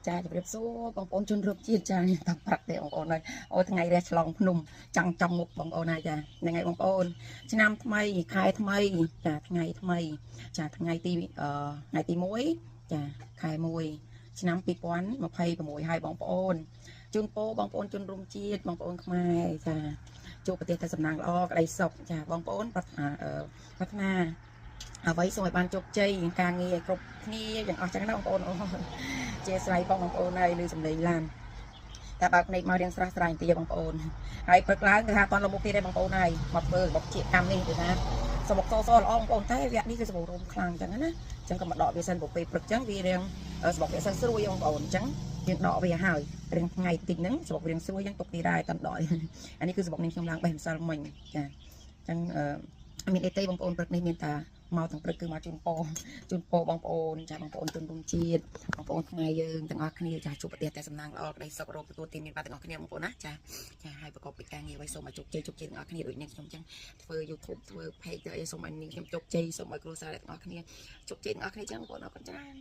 ចាជម្រាបសួរបងប្អូនជនរួមជាតិចាតាមប្រាក់ទេបងប្អូនហើយអូថ្ងៃរះឆ្លងភ្នំចាំងចំមុខបងប្អូនហើយចាថ្ងៃបងប្អូនឆ្នាំថ្មីខែថ្មីចាថ្ងៃថ្មីចាថ្ងៃទី1ចាខែ1ឆ្នាំ2026ហើយបងប្អូនជូនពរបងប្អូនជនរួមជាតិបងប្អូនខ្មែរចាជួបប្រទេសតែសំណាងល្អក្តីសុខចាបងប្អូនប្រាថ្នាអ្វីសូមឲ្យបានជោគជ័យការងារគ្រប់គ្នាយ៉ាងអស់ចឹងណាបងប្អូនជាស្រ័យបងប្អូនហើយលើសម្លេងឡានតែបើកភ្នែកមករៀងស្រស់ស្រាយបន្តិចបងប្អូនហើយព្រឹកឡើងគឺថាតន់លមុខទៀតទេបងប្អូនហើយមកធ្វើរបបជាកម្មនេះគឺថាសបុកសល្អបងប្អូនតែវគ្គនេះគឺសបុករោមខ្លាំងចឹងណាចឹងក៏មកដកវាសិនប្រពេលព្រឹកចឹងវារៀងសបុកវាសិនស្រួយបងប្អូនចឹងយើងដកវាហើយរៀងថ្ងៃតិចហ្នឹងសបុករៀងស្រួយចឹងទុកទីដែរតន់ដកអានេះគឺសបុកនេះខ្ញុំឡើងបេះម្សិលមិញចាចឹងមានអីទេបងប្អូនព្រឹកនេះមានតាមកទាំងព្រឹកគឺមកជូនពរបងប្អូនចាបងប្អូនជនរួមជាតិបងប្អូនខ្មែរយើងទាំងអស់គ្នាចាជួបប្រទេសតែសំណាងល្អក្តីសុខរកទទួលទានមានបាត់ទាំងអស់គ្នាបងប្អូនណាចាហើយប្រកបពីការងារអ្វីសូមឲ្យជោគជ័យទាំងអស់គ្នាដូចនេះខ្ញុំចឹងធ្វើ YouTube ធ្វើ page ទៅអីសូមឲ្យនាងខ្ញុំជោគជ័យសូមឲ្យគ្រួសារទាំងអស់គ្នាជោគជ័យទាំងអស់គ្នាចឹងបងប្អូនអរគុណច្រើន